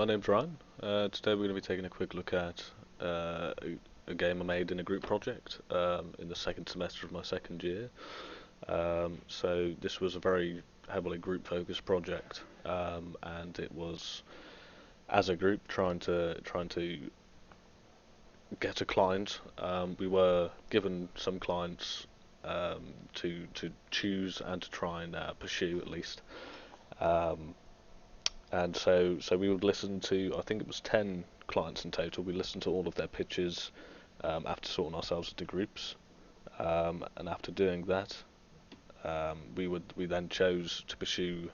My name's Ryan. Today we're going to be taking a quick look at a game I made in a group project in the second semester of my second year. So this was a very heavily group-focused project, and it was as a group trying to get a client. We were given some clients to choose and to try and pursue at least. Um, And so we would listen to, I think it was 10 clients in total. We listened to all of their pitches after sorting ourselves into groups. And after doing that, we then chose to pursue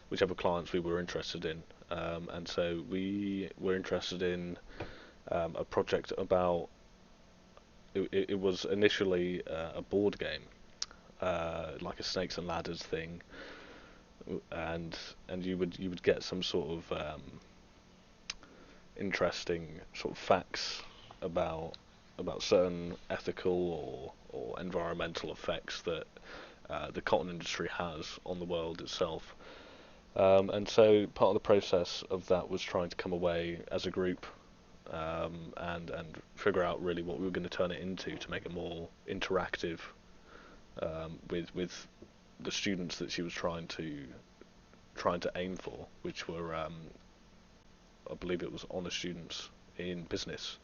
whichever clients we were interested in. And so we were interested in a project about, it was initially a board game, like a snakes and ladders thing. And you would get some sort of interesting sort of facts about certain ethical or environmental effects that the cotton industry has on the world itself. And so part of the process of that was trying to come away as a group and figure out really what we were going to turn it into to make it more interactive with the students that she was trying to aim for, which were I believe it was honour students in business,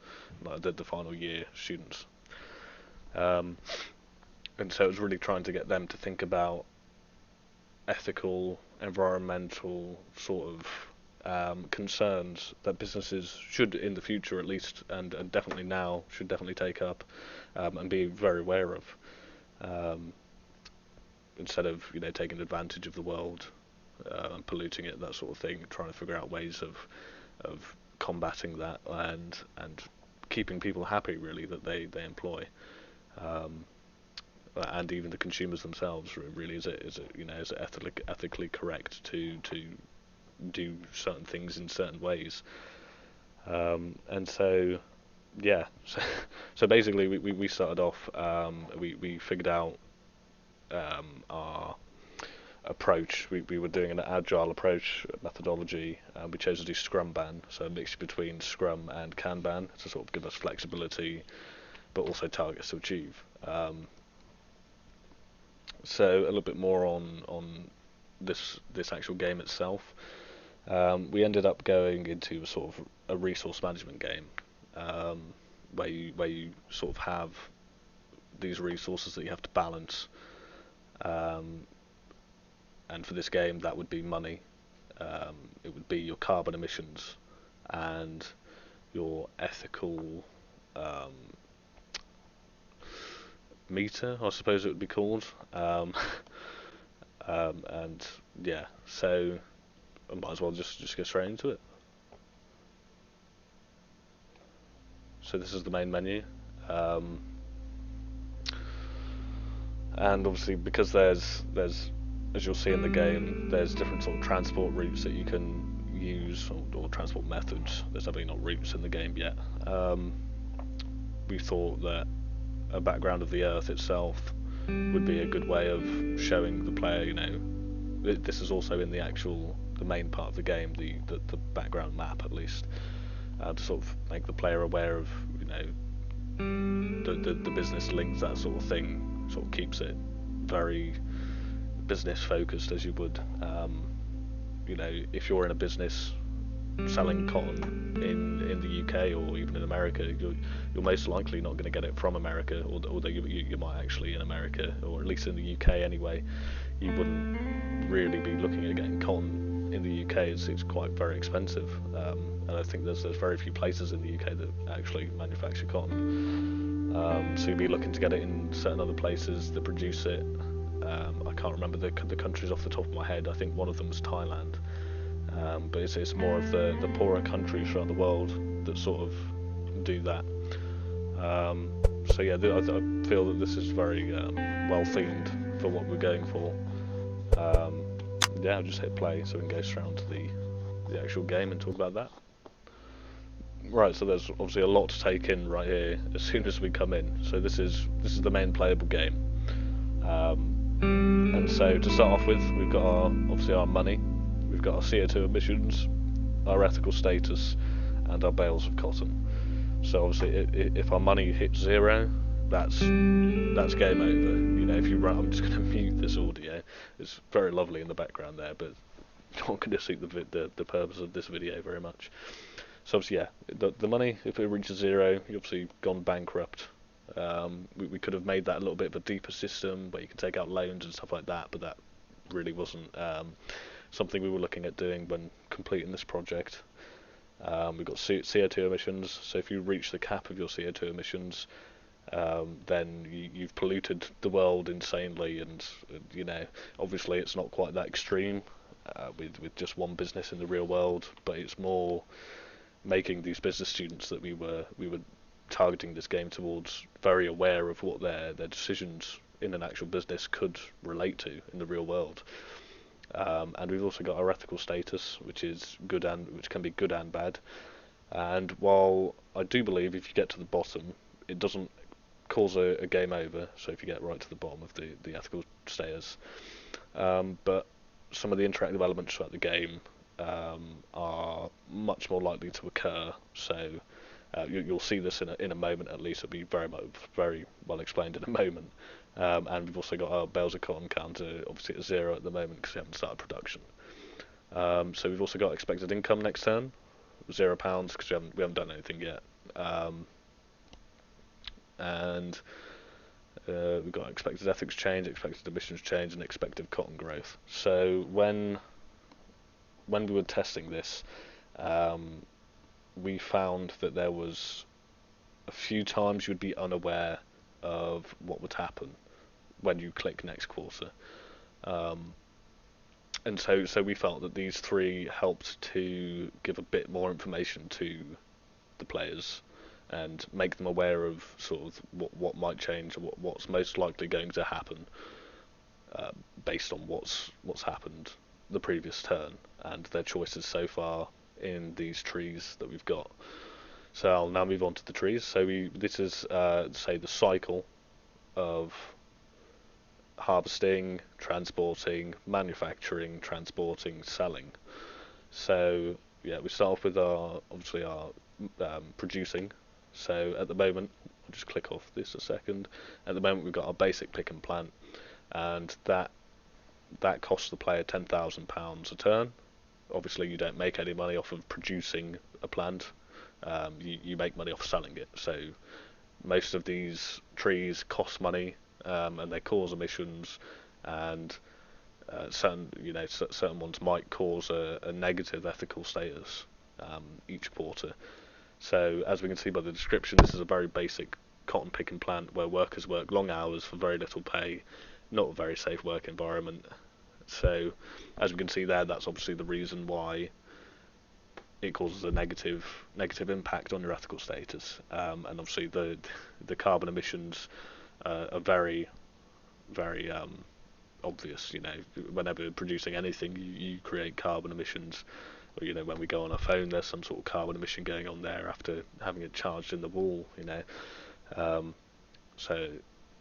like the final year students. Um, and so it was really trying to get them to think about ethical, environmental sort of concerns that businesses should, in the future at least, and definitely now, should definitely take up and be very aware of. Um, Instead of taking advantage of the world and polluting it, that sort of thing, trying to figure out ways of combating that and keeping people happy, really, that they employ, um, and even the consumers themselves. Really, is it ethically correct to do certain things in certain ways? And so yeah, so basically we started off. We figured out our approach. We were doing an agile approach methodology. We chose to do Scrumban, so a mixture between Scrum and Kanban to sort of give us flexibility, but also targets to achieve. So a little bit more on this actual game itself. We ended up going into a sort of a resource management game, where you sort of have these resources that you have to balance. And for this game, that would be money. It would be your carbon emissions and your ethical meter, I suppose it would be called. And yeah, so I might as well just go straight into it. So this is the main menu. And obviously, because there's as you'll see in the game, there's different sort of transport routes that you can use, or transport methods. There's definitely not routes in the game yet. We thought that a background of the Earth itself would be a good way of showing the player, this is also in the main part of the game, the background map at least, to sort of make the player aware of, the business links, that sort of thing, sort of keeps it very business focused, as you would. If you're in a business selling cotton in the UK or even in America, you're most likely not going to get it from America, although you might actually in America, or at least in the UK anyway. You wouldn't really be looking at getting cotton in the UK. It's quite very expensive, and I think there's very few places in the UK that actually manufacture cotton. So you'd be looking to get it in certain other places that produce it. I can't remember the countries off the top of my head. I think one of them was Thailand, but it's more of the poorer countries around the world that sort of do that. So yeah, I feel that this is very well themed for what we're going for. Yeah, I'll just hit play so we can go straight on to the actual game and talk about that. Right, so there's obviously a lot to take in right here as soon as we come in. So this is the main playable game. And so to start off with, we've got obviously our money, we've got our CO2 emissions, our ethical status, and our bales of cotton. So obviously, if our money hits zero, that's game over. You know, if you run, I'm just going to mute this audio. It's very lovely in the background there, but not going to suit the purpose of this video very much. So obviously, yeah, the money, if it reaches zero, you've obviously gone bankrupt. We could have made that a little bit of a deeper system where you can take out loans and stuff like that, but that really wasn't something we were looking at doing when completing this project. We've got CO2 emissions, so if you reach the cap of your CO2 emissions, then you've polluted the world insanely, and you know, obviously it's not quite that extreme with just one business in the real world, but it's more making these business students that we were targeting this game towards very aware of what their decisions in an actual business could relate to in the real world. And we've also got our ethical status, which can be good and bad. And while I do believe if you get to the bottom, it doesn't cause a game over. So if you get right to the bottom of the ethical status, but some of the interactive elements throughout the game are much more likely to occur. So you'll see this in a moment at least. It'll be very well explained in a moment. And we've also got our bales of cotton counter obviously at zero at the moment because we haven't started production. So we've also got expected income next turn, £0 because we haven't done anything yet. And we've got expected ethics change, expected emissions change, and expected cotton growth. So when we were testing this, we found that there was a few times you'd be unaware of what would happen when you click next quarter. And so we felt that these three helped to give a bit more information to the players and make them aware of sort of what might change or what's most likely going to happen based on what's happened the previous turn and their choices so far in these trees that we've got. So I'll now move on to the trees. So this is say the cycle of harvesting, transporting, manufacturing, transporting, selling. So yeah, we start off with our producing. So at the moment, I'll just click off this a second. At the moment, we've got our basic pick and plant, and that costs the player £10,000 a turn. Obviously, you don't make any money off of producing a plant. You make money off selling it. So most of these trees cost money, and they cause emissions, and certain ones might cause a negative ethical status each quarter. So as we can see by the description, this is a very basic cotton picking plant where workers work long hours for very little pay, not a very safe work environment. So as we can see there, that's obviously the reason why it causes a negative impact on your ethical status. And obviously the carbon emissions are very obvious. You know, whenever producing anything, you create carbon emissions. Or, you know, when we go on our phone, there's some sort of carbon emission going on there after having it charged in the wall. You know, so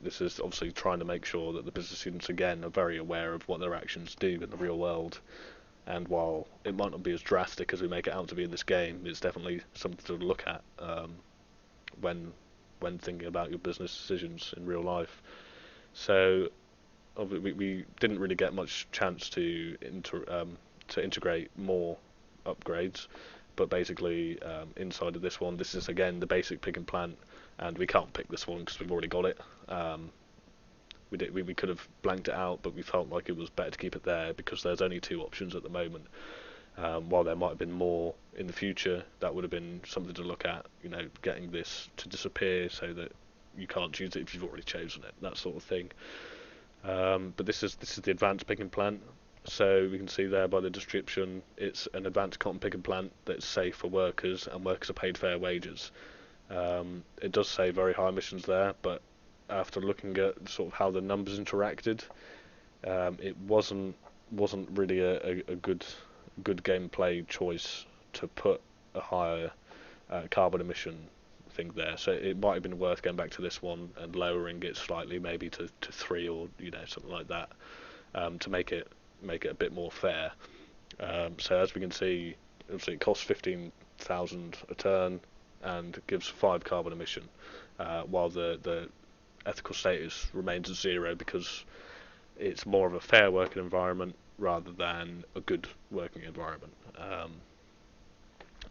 this is obviously trying to make sure that the business students again are very aware of what their actions do in the real world. And while it might not be as drastic as we make it out to be in this game, it's definitely something to look at when thinking about your business decisions in real life. So we didn't really get much chance to integrate more upgrades, but basically inside of this one, this is again the basic pick and plant, and we can't pick this one because we've already got it. We could have blanked it out, but we felt like it was better to keep it there because there's only two options at the moment. While there might have been more in the future, that would have been something to look at. You know, getting this to disappear so that you can't choose it if you've already chosen it, that sort of thing. But this is the advanced pick and plant. So we can see there by the description, it's an advanced cotton pick and plant that's safe for workers, and workers are paid fair wages. It does say very high emissions there, but after looking at sort of how the numbers interacted, it wasn't really a good gameplay choice to put a higher carbon emission thing there. So it might have been worth going back to this one and lowering it slightly, maybe to 3 or something like that, to make it a bit more fair. So as we can see, obviously it costs 15,000 a turn and gives 5 carbon emission, while the ethical status remains at 0 because it's more of a fair working environment rather than a good working environment.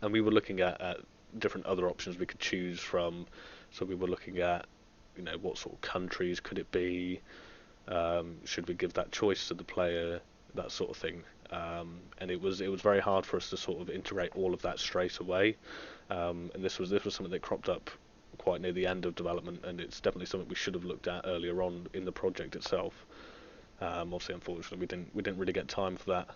And we were looking at different other options we could choose from. So we were looking at, what sort of countries could it be? Should we give that choice to the player? That sort of thing. And it was very hard for us to sort of integrate all of that straight away. And this was something that cropped up quite near the end of development, and it's definitely something we should have looked at earlier on in the project itself. Obviously, unfortunately, we didn't really get time for that.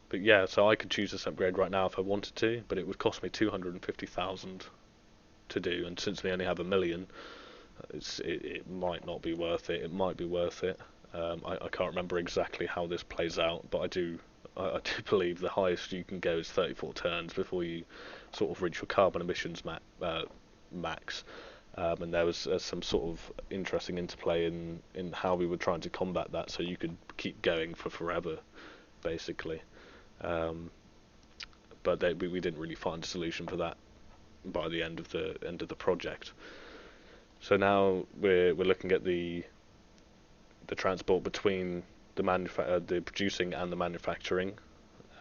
But yeah, so I could choose this upgrade right now if I wanted to, but it would cost me 250,000 to do, and since we only have 1 million, it might not be worth it. It might be worth it. I can't remember exactly how this plays out, but I do believe the highest you can go is 34 turns before you sort of reach your carbon emissions max. And there was some sort of interesting interplay in how we were trying to combat that, so you could keep going for forever, basically. But we didn't really find a solution for that by the end of the project. So now we're looking at the transport between the producing and the manufacturing,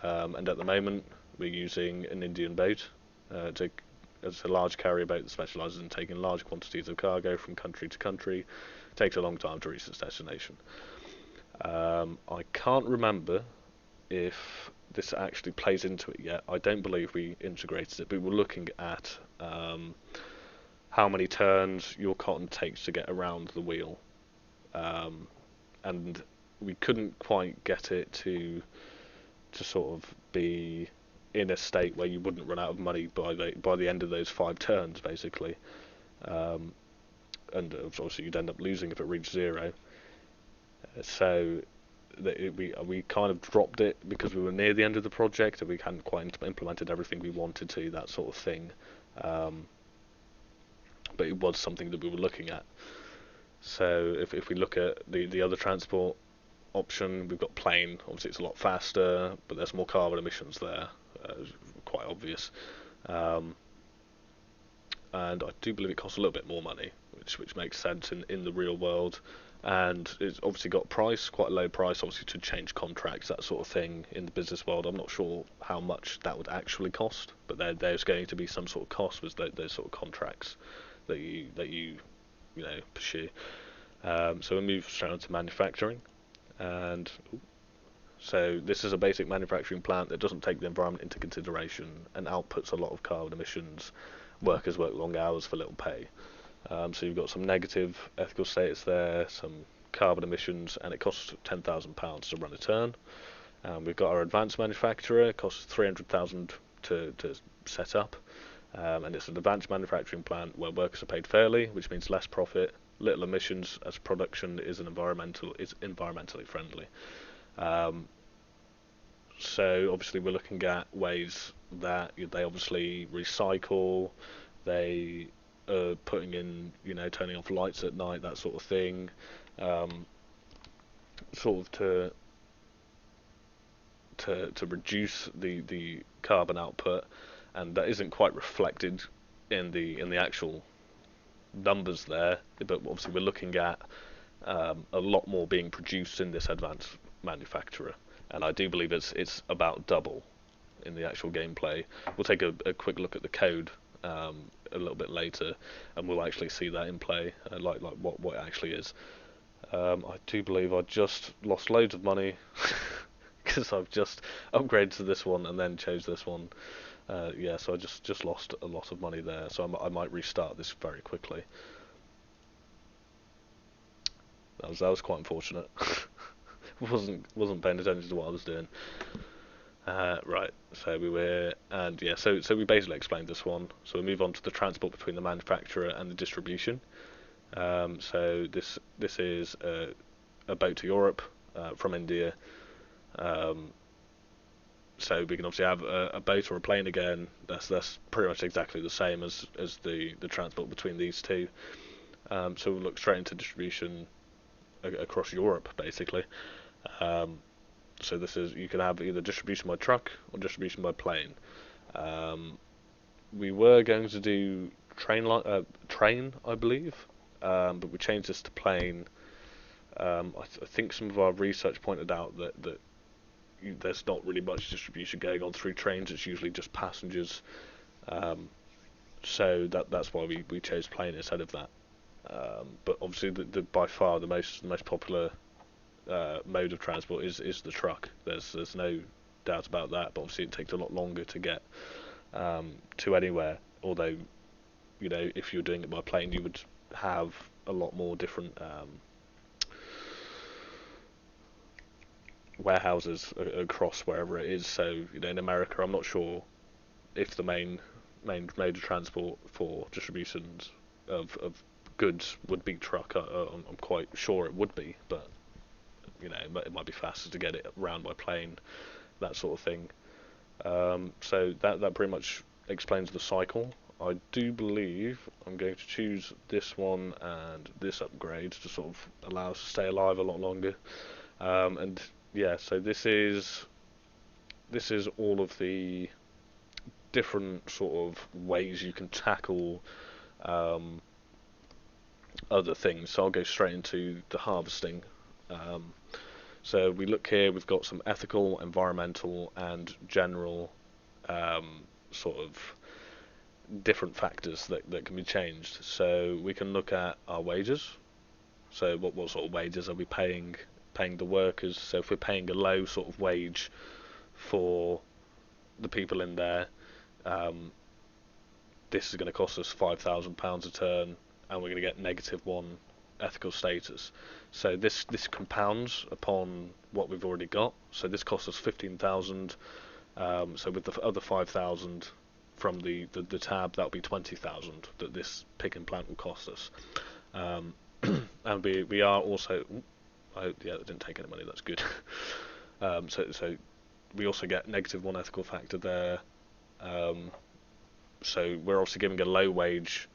and at the moment we're using an Indian boat. It's a large carrier boat that specialises in taking large quantities of cargo from country to country. It takes a long time to reach its destination. I can't remember if this actually plays into it yet. I don't believe we integrated it, but we're looking at how many turns your cotton takes to get around the wheel, and we couldn't quite get it to sort of be in a state where you wouldn't run out of money by the end of those 5 turns, basically. And obviously you'd end up losing if it reached 0. So we kind of dropped it because we were near the end of the project and we hadn't quite implemented everything we wanted to, that sort of thing. But it was something that we were looking at. So if we look at the other transport option, we've got plane. Obviously it's a lot faster, but there's more carbon emissions there, quite obvious. And I do believe it costs a little bit more money, which makes sense in the real world. And it's obviously got price, quite a low price, obviously to change contracts, that sort of thing in the business world. I'm not sure how much that would actually cost, but there's going to be some sort of cost with those sort of contracts that you pursue. So we move straight on to manufacturing, and so this is a basic manufacturing plant that doesn't take the environment into consideration and outputs a lot of carbon emissions. Workers work long hours for little pay. So you've got some negative ethical status there, some carbon emissions, and it costs £10,000 to run a turn. We've got our advanced manufacturer. It costs 300,000 to set up, and it's an advanced manufacturing plant where workers are paid fairly, which means less profit, little emissions, as production is environmentally friendly. So obviously we're looking at ways that they obviously recycle, they putting in, turning off lights at night, that sort of thing, sort of to reduce the carbon output, and that isn't quite reflected in the actual numbers there. But obviously we're looking at a lot more being produced in this advanced manufacturer, and I do believe it's about double in the actual gameplay. We'll take a quick look at the code a little bit later, and we'll actually see that in play, like what it actually is. I do believe I just lost loads of money because I've just upgraded to this one and then chose this one. So I just lost a lot of money there. So I might restart this very quickly. That was quite unfortunate. wasn't paying attention to what I was doing. Right, so so we basically explained this one. So we move on to the transport between the manufacturer and the distribution. So this is a boat to Europe from India. So we can obviously have a boat or a plane again. That's pretty much exactly the same as the transport between these two. So we'll look straight into distribution across Europe, basically. So this is, you can have either distribution by truck or distribution by plane. Um, we were going to do train, I believe, but we changed this to plane. I think some of our research pointed out that there's not really much distribution going on through trains. It's usually just passengers. Um, so that's why we chose plane instead of that. But obviously, by far the most popular mode of transport is the truck. There's no doubt about that. But obviously, it takes a lot longer to get to anywhere. Although, if you're doing it by plane, you would have a lot more different warehouses across wherever it is. So, in America, I'm not sure if the main mode of transport for distributions of goods would be truck. I'm quite sure it would be, but it might be faster to get it around by plane, that sort of thing. So that pretty much explains the cycle. I do believe I'm going to choose this one and this upgrade to sort of allow us to stay alive a lot longer. And yeah, so this is all of the different sort of ways you can tackle um, other things. So I'll go straight into the harvesting. Um, so we look here, we've got some ethical, environmental, and general sort of different factors that can be changed. So we can look at our wages. So what sort of wages are we paying the workers? So if we're paying a low sort of wage for the people in there, um, this is going to cost us £5,000 a turn, and we're going to get -1 ethical status. So this compounds upon what we've already got. So this costs us 15,000. So with the other 5,000 from the tab, that'll be 20,000 that this picking plant will cost us. Um, and we are also, yeah, that didn't take any money. That's good. So we also get -1 ethical factor there. So we're also giving a low wage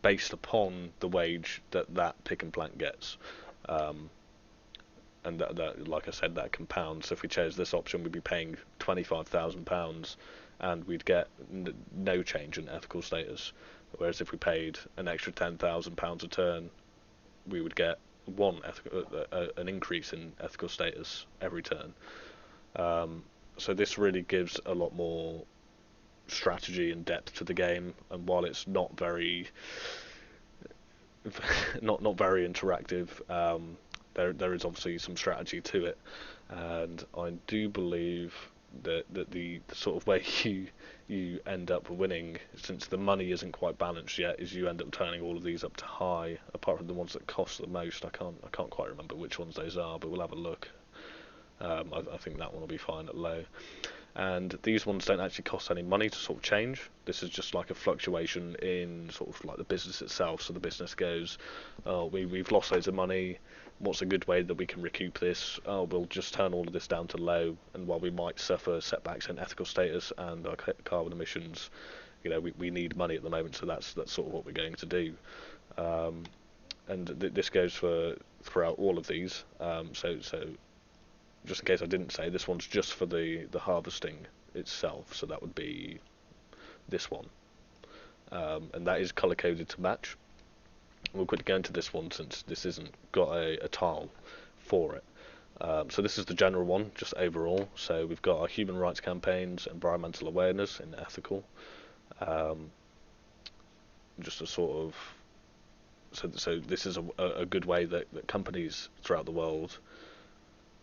based upon the wage that pick and plant gets. And that, like I said, that compounds. So if we chose this option, we'd be paying £25,000 and we'd get no change in ethical status. Whereas if we paid an extra £10,000 a turn, we would get an increase in ethical status every turn. So this really gives a lot more strategy and depth to the game, and while it's not very not very interactive, there is obviously some strategy to it, and I do believe that the sort of way you end up winning, since the money isn't quite balanced yet, is you end up turning all of these up to high, apart from the ones that cost the most. I can't quite remember which ones those are, but we'll have a look. I think that one will be fine at low. And these ones don't actually cost any money to sort of change. This is just like a fluctuation in sort of like the business itself. So the business goes, oh, we've lost loads of money. What's a good way that we can recoup this? Oh, we'll just turn all of this down to low. And while we might suffer setbacks in ethical status and our carbon emissions, we need money at the moment. So that's sort of what we're going to do. And this goes throughout all of these. So just in case I didn't say, this one's just for the harvesting itself, so that would be this one, and that is color coded to match. We'll quickly go into this one since this isn't got a tile for it. So this is the general one, just overall. So we've got our human rights campaigns, environmental awareness, and ethical. Just a sort of so this is a good way that companies throughout the world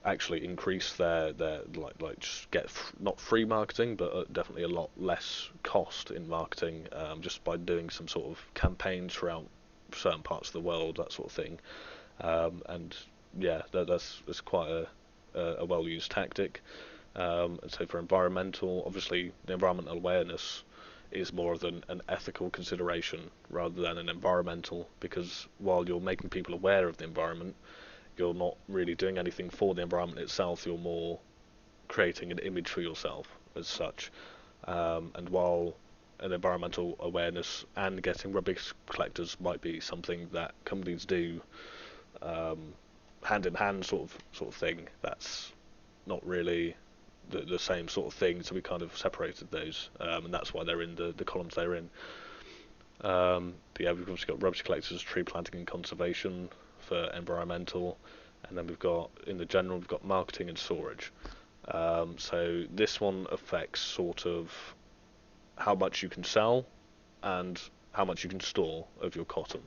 actually increase their like just get not free marketing, but definitely a lot less cost in marketing, just by doing some sort of campaigns throughout certain parts of the world, that sort of thing. And yeah, that's quite a well used tactic. And so for environmental, obviously the environmental awareness is more of an ethical consideration rather than an environmental, because while you're making people aware of the environment, you're not really doing anything for the environment itself. You're more creating an image for yourself as such. And while an environmental awareness and getting rubbish collectors might be something that companies do hand in hand, sort of thing, that's not really the same sort of thing, so we kind of separated those, and that's why they're in the columns they're in. But yeah, we've also got rubbish collectors, tree planting and conservation for environmental, and then we've got, in the general, we've got marketing and storage. So this one affects sort of how much you can sell and how much you can store of your cotton.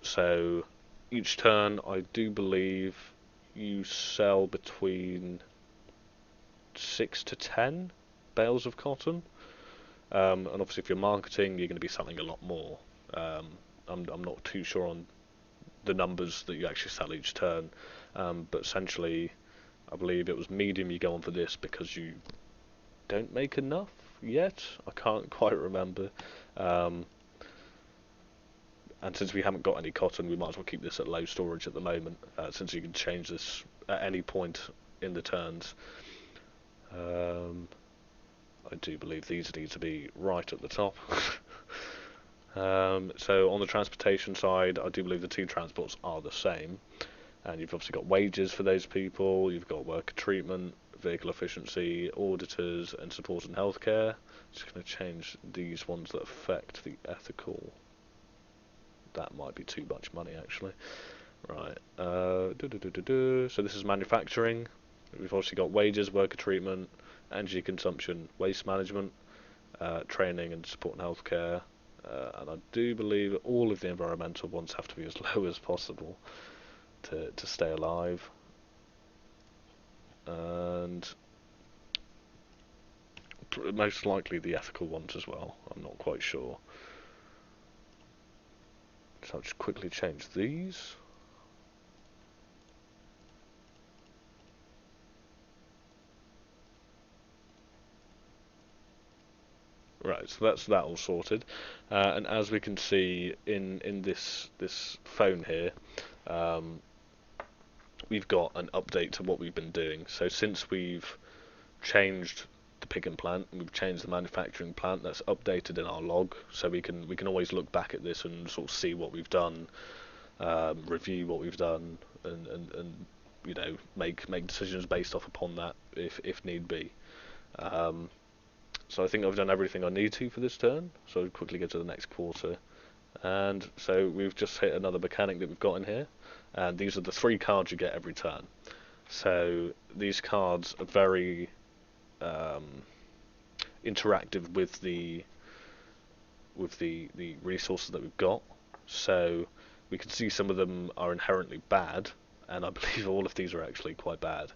So each turn, I do believe you sell between 6 to 10 bales of cotton. And obviously, if you're marketing, you're going to be selling a lot more. I'm not too sure on the numbers that you actually sell each turn, but essentially, I believe it was medium you go on for this because you don't make enough yet. I can't quite remember. And since we haven't got any cotton, we might as well keep this at low storage at the moment, since you can change this at any point in the turns. I do believe these need to be right at the top. So on the transportation side, I do believe the two transports are the same. And you've obviously got wages for those people, you've got worker treatment, vehicle efficiency, auditors, and support and healthcare. Just going to change these ones that affect the ethical. That might be too much money, actually. Right. So this is manufacturing. We've obviously got wages, worker treatment, energy consumption, waste management, training and support and healthcare. And I do believe all of the environmental ones have to be as low as possible to stay alive. And most likely the ethical ones as well. I'm not quite sure. So I'll just quickly change these. Right, so that's that all sorted, and as we can see in this phone here, we've got an update to what we've been doing. So since we've changed the picking plant, and we've changed the manufacturing plant, that's updated in our log, so we can always look back at this and sort of see what we've done, review what we've done, and you know, make decisions based off upon that if need be. So I think I've done everything I need to for this turn, so I'll quickly get to the next quarter. And so we've just hit another mechanic that we've got in here, and these are the 3 cards you get every turn. So these cards are very interactive with the resources that we've got. So we can see some of them are inherently bad, and I believe all of these are actually quite bad.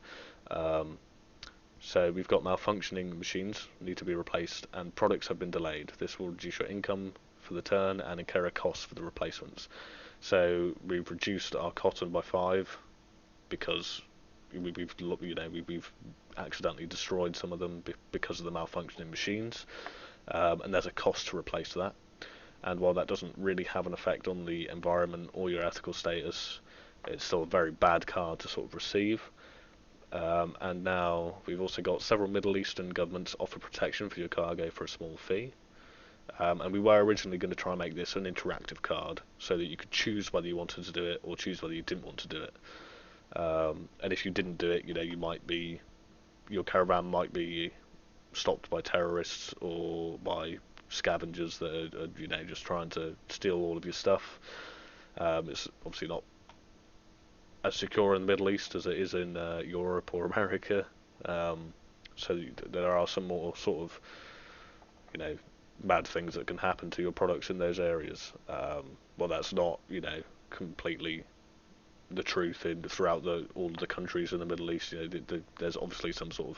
So we've got malfunctioning machines need to be replaced, and products have been delayed. This will reduce your income for the turn and incur a cost for the replacements. So we've reduced our cotton by 5 because we've accidentally destroyed some of them because of the malfunctioning machines, and there's a cost to replace that. And while that doesn't really have an effect on the environment or your ethical status, it's still a very bad card to sort of receive. And now we've also got several Middle Eastern governments offer protection for your cargo for a small fee. And we were originally going to try and make this an interactive card so that you could choose whether you wanted to do it or choose whether you didn't want to do it. And if you didn't do it, your caravan might be stopped by terrorists or by scavengers that are just trying to steal all of your stuff. It's obviously not as secure in the Middle East as it is in Europe or America. So there are some more sort of, bad things that can happen to your products in those areas. Well, that's not, completely the truth throughout all of the countries in the Middle East. There's obviously some sort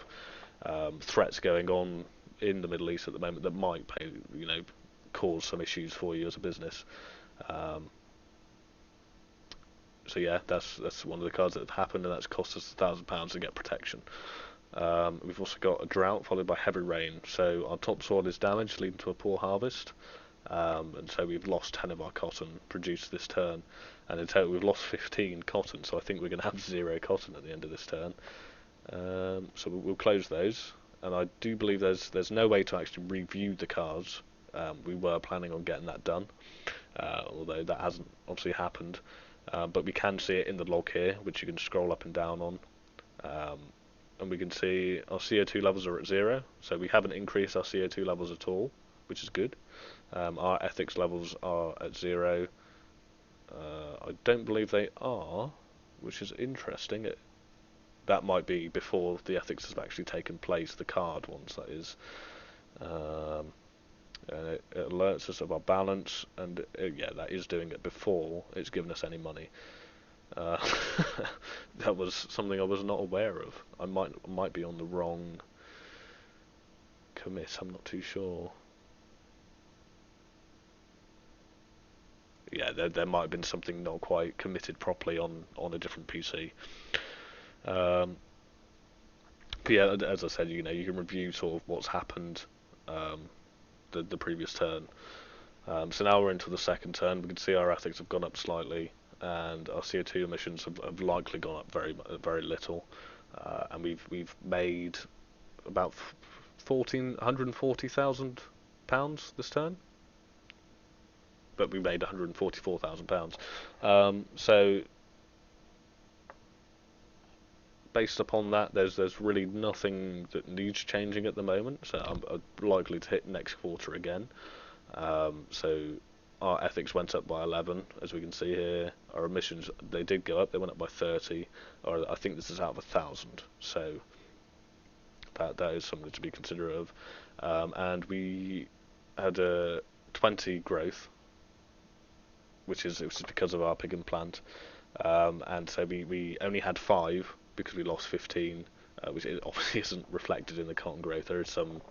of threats going on in the Middle East at the moment that might cause some issues for you as a business. So yeah, that's one of the cards that have happened, and that's cost us £1,000 to get protection. We've also got a drought followed by heavy rain, so our topsoil is damaged, leading to a poor harvest. And so we've lost 10 of our cotton produced this turn, and in total we've lost 15 cotton. So I think we're going to have 0 cotton at the end of this turn. So we'll close those, and I do believe there's no way to actually review the cards. We were planning on getting that done, although that hasn't obviously happened. But we can see it in the log here, which you can scroll up and down on. Um, and we can see our CO2 levels are at 0, so we haven't increased our CO2 levels at all, which is good. Our ethics levels are at 0. I don't believe they are, which is interesting. That might be before the ethics has actually taken place, the card ones, that is. Um, and it alerts us of our balance, and yeah, that is doing it before it's given us any money. Uh, that was something I was not aware of. I might be on the wrong commit. I'm not too sure. Yeah, there might have been something not quite committed properly on a different PC. Um, but yeah, as I said, you can review sort of what's happened um, the previous turn. So now we're into the second turn. We can see our ethics have gone up slightly, and our CO2 emissions have likely gone up very little. And we've made about £140,000 this turn, but we made £144,000. So based upon that, there's really nothing that needs changing at the moment. So I'm likely to hit next quarter again. So our ethics went up by 11, as we can see here. Our emissions, they did go up. They went up by 30, or I think this is out of 1,000. So that is something to be considerate of. And we had a 20 growth, which is because of our picking plant. And so we only had 5 because we lost 15, which obviously isn't reflected in the cotton growth. There is some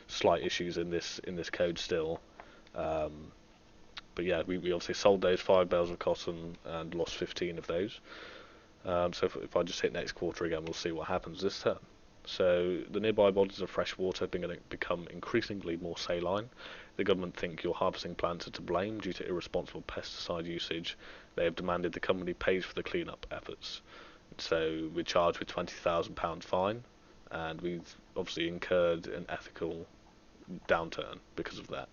slight issues in this code still. But yeah, we obviously sold those 5 bales of cotton and lost 15 of those. So if I just hit next quarter again, we'll see what happens this turn. So the nearby bodies of fresh water have become increasingly more saline. The government think your harvesting plants are to blame due to irresponsible pesticide usage. They have demanded the company pays for the clean-up efforts. So we're charged with £20,000 fine, and we've obviously incurred an ethical downturn because of that.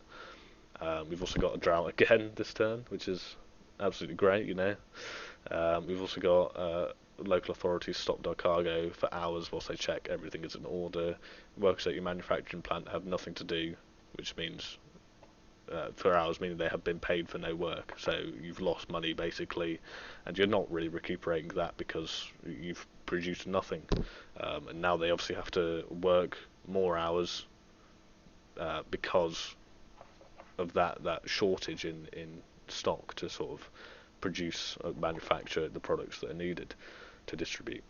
We've also got a drought again this turn, which is absolutely great, We've also got local authorities stopped our cargo for hours whilst they check everything is in order. Workers at your manufacturing plant have nothing to do, which means for hours, meaning they have been paid for no work. So you've lost money basically, and you're not really recuperating that because you've produced nothing. And now they obviously have to work more hours because of that shortage in stock to sort of produce or manufacture the products that are needed to distribute.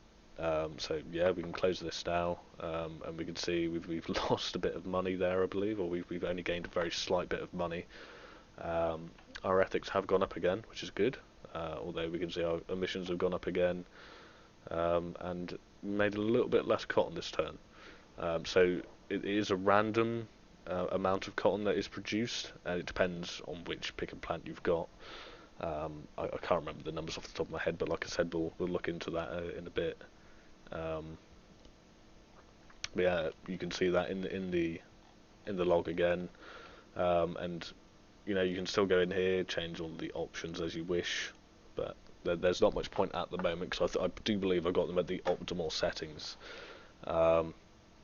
So yeah, we can close this now, and we can see we've lost a bit of money there, I believe, or we've only gained a very slight bit of money. Our ethics have gone up again, which is good, although we can see our emissions have gone up again, and made a little bit less cotton this turn. So it is a random amount of cotton that is produced, and it depends on which pick and plant you've got. I can't remember the numbers off the top of my head, but like I said, we'll look into that in a bit. But yeah, you can see that in the log again, and you can still go in here, change all the options as you wish, but there's not much point at the moment because I do believe I got them at the optimal settings.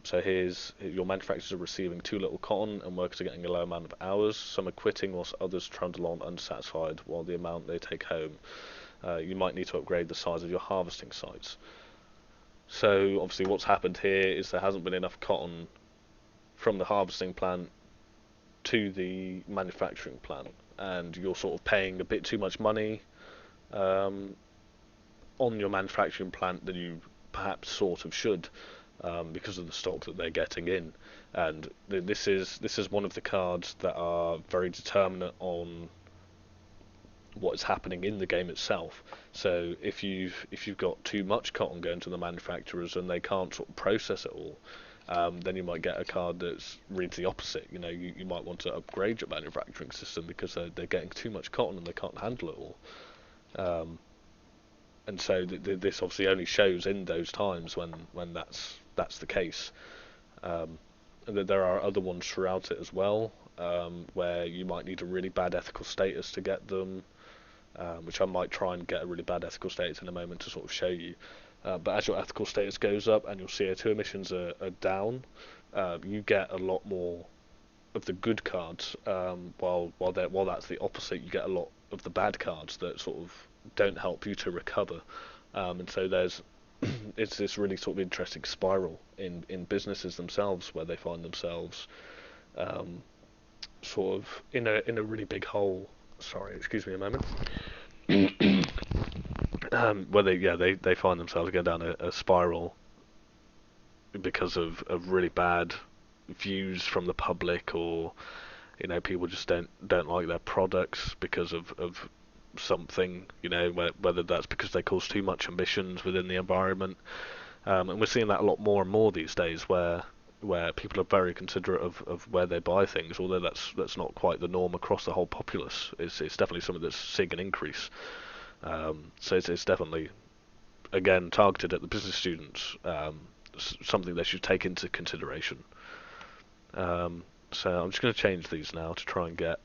So here's your manufacturers are receiving too little cotton and workers are getting a low amount of hours. Some are quitting whilst others trundle on unsatisfied while the amount they take home. You might need to upgrade the size of your harvesting sites. So obviously what's happened here is there hasn't been enough cotton from the harvesting plant to the manufacturing plant, and you're sort of paying a bit too much money on your manufacturing plant than you perhaps sort of should. Because of the stock that they're getting in, and this is one of the cards that are very determinant on what is happening in the game itself. So if you've got too much cotton going to the manufacturers and they can't sort of process it all, then you might get a card that's reads the opposite. You might want to upgrade your manufacturing system because they're getting too much cotton and they can't handle it all. And so this obviously only shows in those times when that's the case. And there are other ones throughout it as well, where you might need a really bad ethical status to get them, which I might try and get a really bad ethical status in a moment to sort of show you. But as your ethical status goes up and your CO2 emissions are down, you get a lot more of the good cards. While that's the opposite, you get a lot of the bad cards that sort of don't help you to recover. And so there's it's this really sort of interesting spiral in businesses themselves where they find themselves um, sort of in a really big hole. Sorry, excuse me a moment. Where they find themselves going down a spiral because of really bad views from the public, or people just don't like their products because of something, whether that's because they cause too much emissions within the environment. And we're seeing that a lot more and more these days, where people are very considerate of where they buy things, although that's not quite the norm across the whole populace. It's definitely something that's seeing an increase. So it's definitely, again, targeted at the business students, something they should take into consideration. So I'm just going to change these now to try and get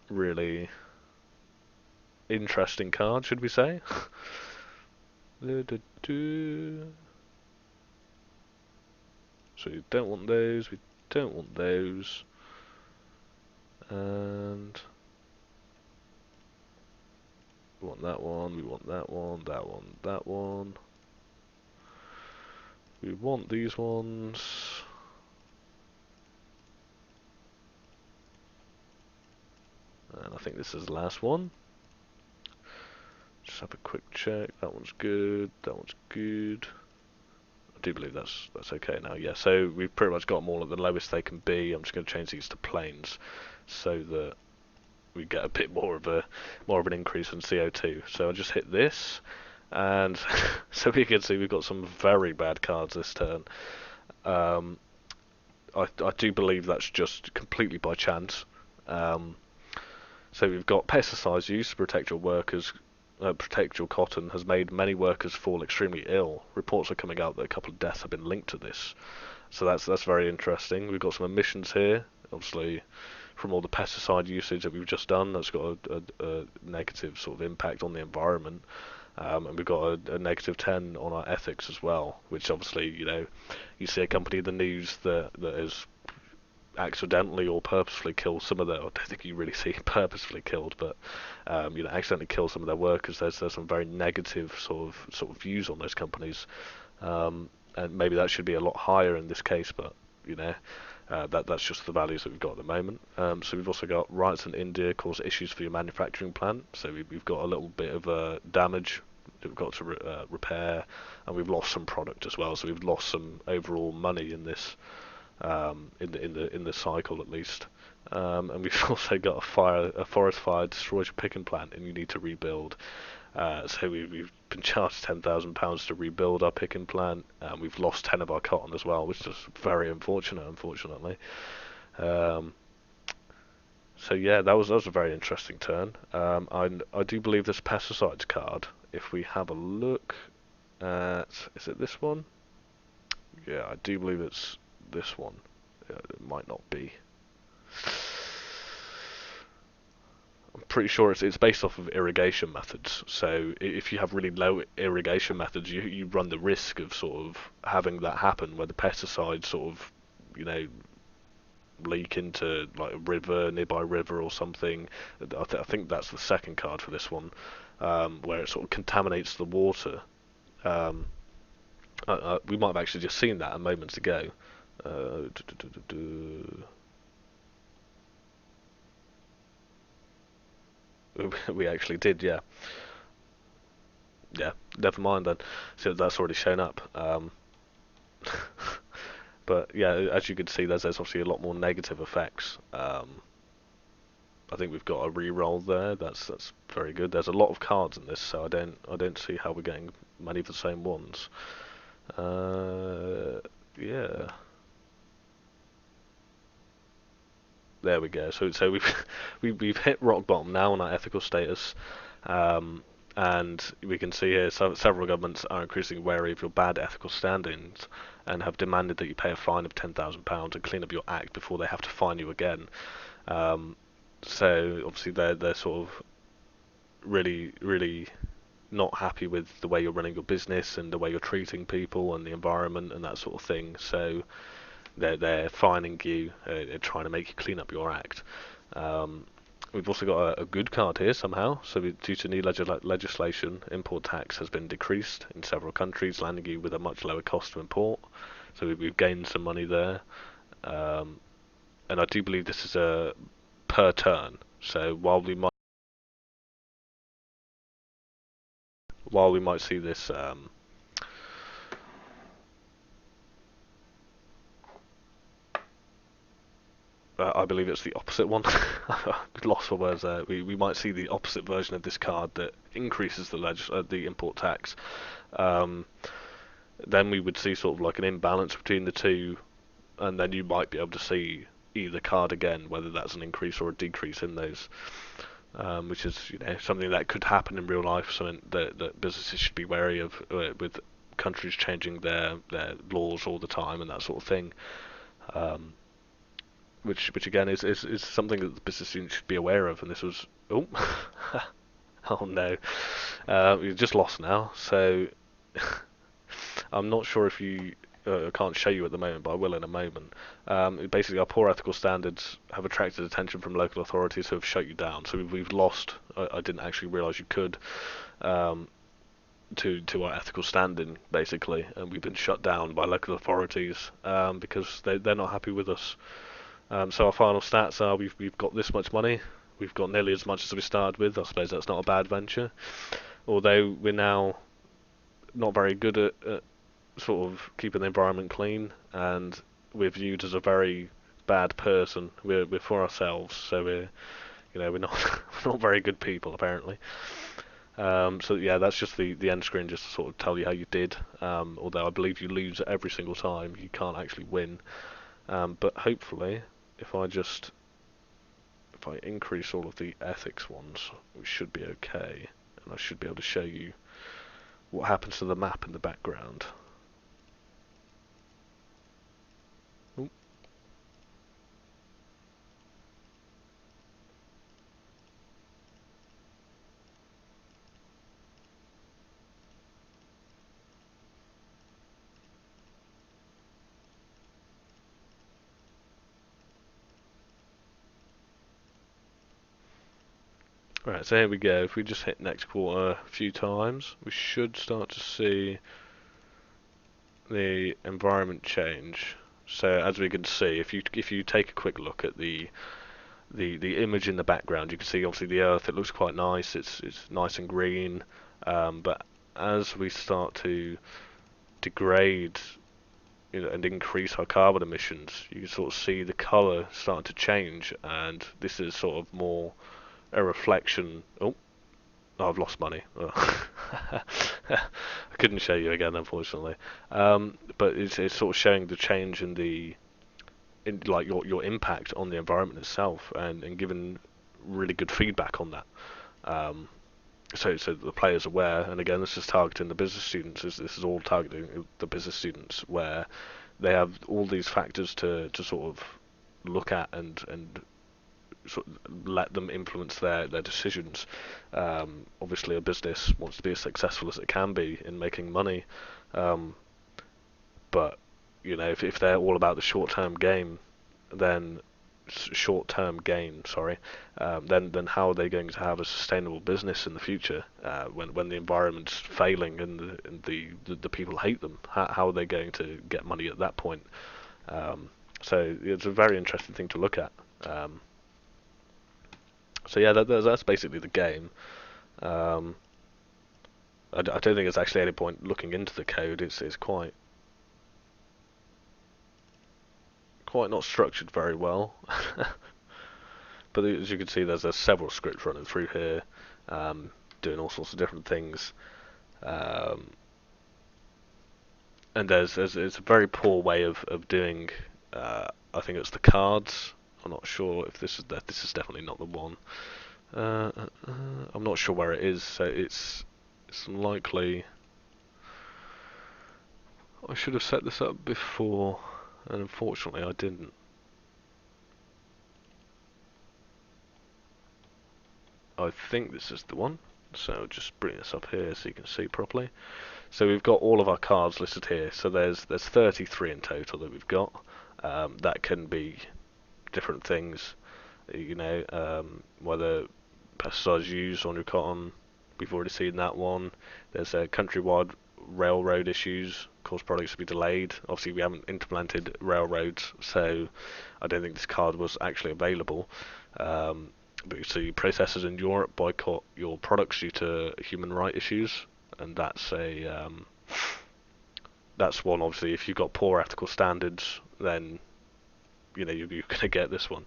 really interesting cards, should we say? So we don't want those, we don't want those, and we want that one, we want that one, that one, that one. We want these ones. And I think this is the last one. Just have a quick check. That one's good, that one's good. I do believe that's okay now. Yeah, so we've pretty much got them all at the lowest they can be. I'm just going to change these to planes so that we get a bit more of an increase in CO2. So I'll just hit this, and so we can see we've got some very bad cards this turn. I do believe that's just completely by chance. So we've got pesticides use to protect your workers. Protect your cotton has made many workers fall extremely ill. Reports are coming out that a couple of deaths have been linked to this. So that's very interesting. We've got some emissions here, obviously, from all the pesticide usage that we've just done. That's got a negative sort of impact on the environment. And we've got a negative 10 on our ethics as well, which obviously, you see a company in the news that has accidentally or purposefully killed some of their, I don't think you really see purposefully killed, but accidentally kill some of their workers. There's some very negative sort of views on those companies, and maybe that should be a lot higher in this case, but that's just the values that we've got at the moment. So we've also got riots in India cause issues for your manufacturing plant. So we've got a little bit of damage that we've got to repair, and we've lost some product as well. So we've lost some overall money in this, in the cycle at least. And we've also got a forest fire destroys your picking plant, and you need to rebuild. So we've been charged £10,000 to rebuild our picking plant, and we've lost 10 of our cotton as well, which is very unfortunate, unfortunately. So yeah, that was a very interesting turn. I do believe this pesticides card, if we have a look at, is it this one? Yeah, I do believe it's this one. It might not be. I'm pretty sure it's based off of irrigation methods. So if you have really low irrigation methods, you run the risk of sort of having that happen, where the pesticides sort of, leak into like a river, nearby river or something. I think that's the second card for this one, where it sort of contaminates the water. We might have actually just seen that a moment ago. We actually did, yeah. Yeah, never mind then. So that's already shown up. But yeah, as you can see, there's obviously a lot more negative effects. I think we've got a re-roll there. That's very good. There's a lot of cards in this, so I don't see how we're getting many of the same ones. Yeah. There we go. So we've hit rock bottom now on our ethical status, and we can see here several governments are increasingly wary of your bad ethical standings and have demanded that you pay a fine of £10,000 and clean up your act before they have to fine you again. So obviously they're sort of really not happy with the way you're running your business and the way you're treating people and the environment and that sort of thing. So they're fining you, they're trying to make you clean up your act. Um, we've also got a good card here somehow. So due to new legislation, import tax has been decreased in several countries, landing you with a much lower cost to import. So we've gained some money there. Um, and I do believe this is a per turn. So while we might see this, I believe it's the opposite one. Lost for words there. We might see the opposite version of this card that increases the import tax. Um, then we would see sort of like an imbalance between the two, and then you might be able to see either card again, whether that's an increase or a decrease in those. Which is something that could happen in real life, something that businesses should be wary of, with countries changing their laws all the time and that sort of thing. Um, which again is something that the business students should be aware of. And this was oh no, you've just lost now. So I'm not sure if you. I can't show you at the moment, but I will in a moment. Basically, our poor ethical standards have attracted attention from local authorities who have shut you down. So we've lost. I didn't actually realise you could. Um, to our ethical standing, basically, and we've been shut down by local authorities because they're not happy with us. So our final stats are we've got this much money. We've got nearly as much as we started with. I suppose that's not a bad venture. Although we're now not very good at sort of keeping the environment clean, and we're viewed as a very bad person. We're for ourselves, so we're not we're not very good people apparently. So yeah, that's just the end screen, just to sort of tell you how you did. Although I believe you lose every single time, you can't actually win. But hopefully, if I just if I increase all of the ethics ones, we should be okay, and I should be able to show you what happens to the map in the background. Oop. Right, so here we go. If we just hit next quarter a few times, we should start to see the environment change. So as we can see, if you take a quick look at the image in the background, you can see obviously the Earth. It looks quite nice. It's nice and green. But as we start to degrade, and increase our carbon emissions, you can sort of see the colour starting to change, and this is sort of more a reflection. Oh, I've lost money. I couldn't show you again, unfortunately. But it's sort of showing the change in like your impact on the environment itself, and giving really good feedback on that. Um, so the players are aware, and again, this is targeting the business students. This is all targeting the business students, where they have all these factors to sort of look at and sort of let them influence their decisions. Obviously, a business wants to be as successful as it can be in making money, um, but if they're all about the short-term game, then short-term gain, sorry, then how are they going to have a sustainable business in the future when the environment's failing and the people hate them? How are they going to get money at that point? So it's a very interesting thing to look at. So yeah, that's basically the game. Um, I don't think there's actually any point looking into the code. It's quite not structured very well. But as you can see, there's several scripts running through here, doing all sorts of different things. Um, and it's a very poor way of doing. I think it's the cards. I'm not sure if this is definitely not the one. I'm not sure where it is, so it's likely. I should have set this up before, and unfortunately I didn't. I think this is the one. So I'll just bring this up here so you can see properly. So we've got all of our cards listed here. So there's 33 in total that we've got. That can be different things, whether pesticides used on your cotton. We've already seen that one. There's countrywide railroad issues cause products to be delayed. Obviously, we haven't implemented railroads, so I don't think this card was actually available. But you see, processors in Europe boycott your products due to human rights issues, and that's one. Obviously, if you've got poor ethical standards, then you're going to get this one.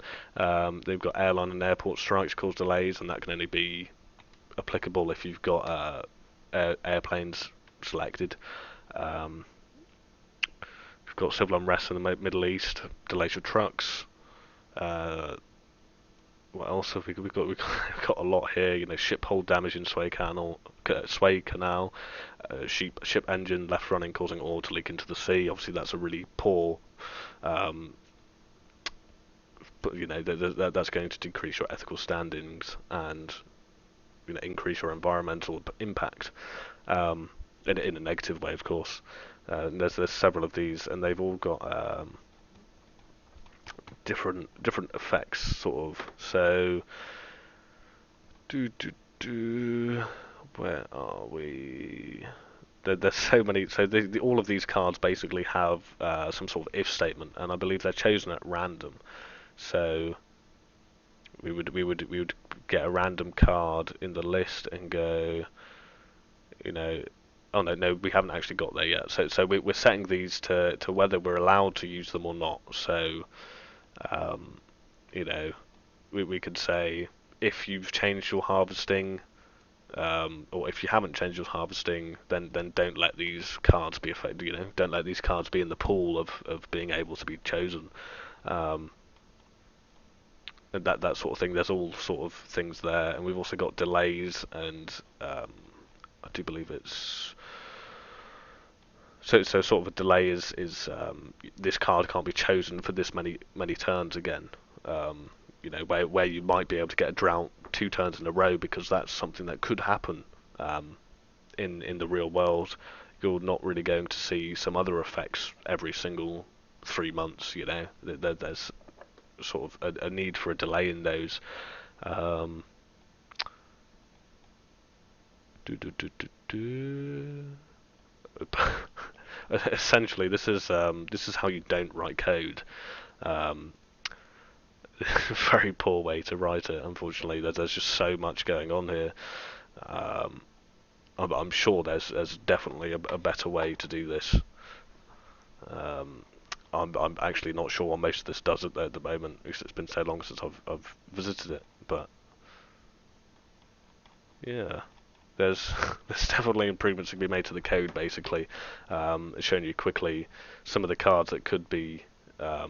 They've got airline and airport strikes cause delays, and that can only be applicable if you've got airplanes selected. We've got civil unrest in the Middle East, delays with trucks. What else have we got? We've got a lot here. Ship hull damage in Suez Canal. Ship engine left running, causing oil to leak into the sea. Obviously, that's a really poor. But that's going to decrease your ethical standings and increase your environmental impact in a negative way, of course. And there's several of these, and they've all got different effects, sort of. So, where are we? There's so many. So all of these cards basically have some sort of if statement, and I believe they're chosen at random. So we would get a random card in the list and go, oh no, we haven't actually got there yet. So we're setting these to whether we're allowed to use them or not. So we could say if you've changed your harvesting, or if you haven't changed your harvesting, then don't let these cards be affected. Don't let these cards be in the pool of being able to be chosen. And that sort of thing. There's all sort of things there, and we've also got delays, and I do believe it's so sort of a delay is this card can't be chosen for this many turns again. Where you might be able to get a drought 2 turns in a row, because that's something that could happen in the real world. You're not really going to see some other effects every single 3 months. There's sort of a need for a delay in those. Essentially, this is how you don't write code. Very poor way to write it. Unfortunately, there's just so much going on here. I'm sure there's definitely a better way to do this. I'm actually not sure what most of this does at the moment, because it's been so long since I've visited it. But yeah, there's definitely improvements that can be made to the code. Basically, it's showing you quickly some of the cards that could be, that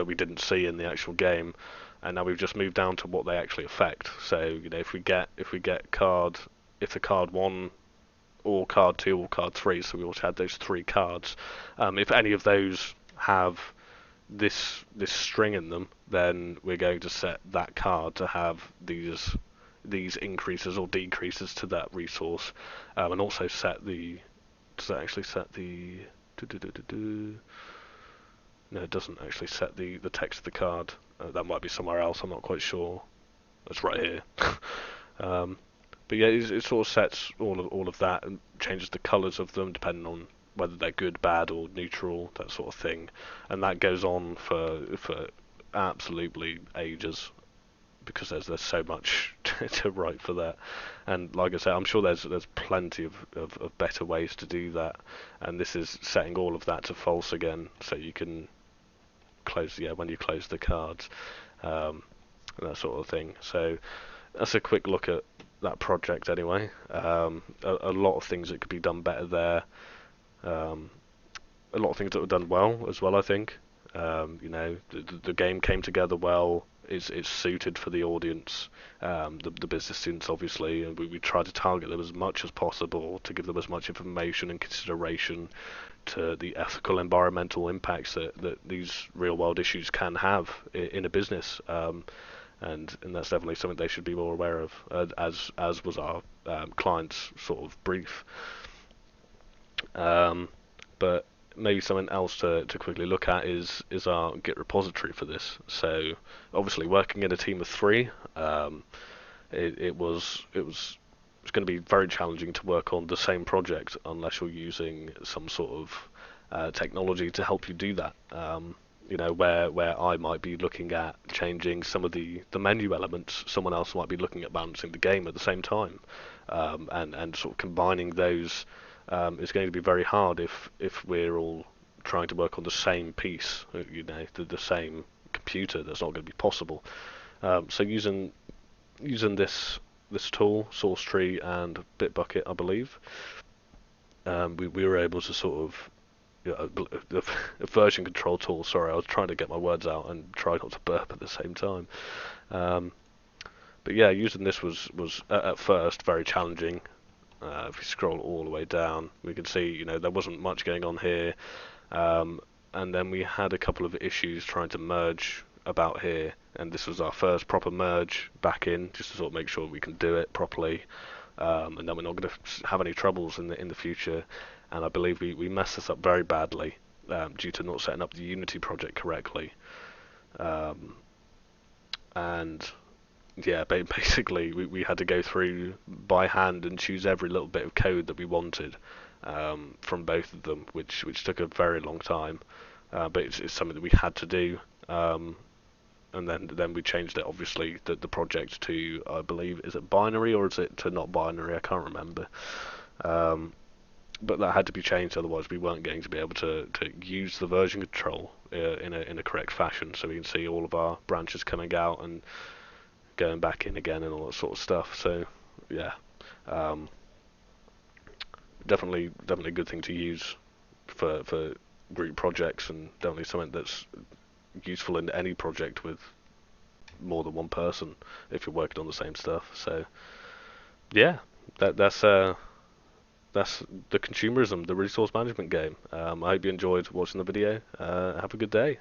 we didn't see in the actual game, and now we've just moved down to what they actually affect. So if we get if the card 1 or card 2 or card 3, so we also had those 3 cards. If any of those have this string in them, then we're going to set that card to have these increases or decreases to that resource, and also set the. Does that actually set the? No, it doesn't actually set the text of the card. That might be somewhere else. I'm not quite sure. That's right here. But yeah, it sort of sets all of that and changes the colours of them depending on whether they're good, bad, or neutral, that sort of thing. And that goes on for absolutely ages, because there's so much to write for that. And like I said, I'm sure there's plenty of better ways to do that. And this is setting all of that to false again, so you can close when you close the cards, and that sort of thing. So that's a quick look at that project anyway. A lot of things that could be done better there. A lot of things that were done well as well, I think. The game came together well. It's suited for the audience, the business students obviously, and we try to target them as much as possible to give them as much information and consideration to the ethical, environmental impacts that these real world issues can have in a business. and that's definitely something they should be more aware of, as was our client's sort of brief. But maybe something else to quickly look at is our Git repository for this. So obviously working in a team of three, it's going to be very challenging to work on the same project unless you're using some sort of technology to help you do that. Where I might be looking at changing some of the menu elements, someone else might be looking at balancing the game at the same time, and sort of combining those is going to be very hard if we're all trying to work on the same piece, the same computer. That's not going to be possible. So using this tool, Source Tree and Bitbucket, I believe, we were able to sort of a version control tool. Sorry, I was trying to get my words out and try not to burp at the same time. But yeah, using this was at first very challenging. If we scroll all the way down, we can see there wasn't much going on here, and then we had a couple of issues trying to merge about here, and this was our first proper merge back in, just to sort of make sure we can do it properly, and then we're not going to have any troubles in the future. And I believe we messed this up very badly due to not setting up the Unity project correctly. And yeah, basically we had to go through by hand and choose every little bit of code that we wanted from both of them, which took a very long time. But it's something that we had to do. And then we changed it, obviously, the project to, I believe, is it binary or is it to not binary? I can't remember. But that had to be changed, otherwise we weren't going to be able to use the version control in a correct fashion. So we can see all of our branches coming out and going back in again and all that sort of stuff. So yeah, definitely a good thing to use for group projects, and definitely something that's useful in any project with more than one person if you're working on the same stuff. So yeah, that's the Consumerism, the resource management game. I hope you enjoyed watching the video. Have a good day.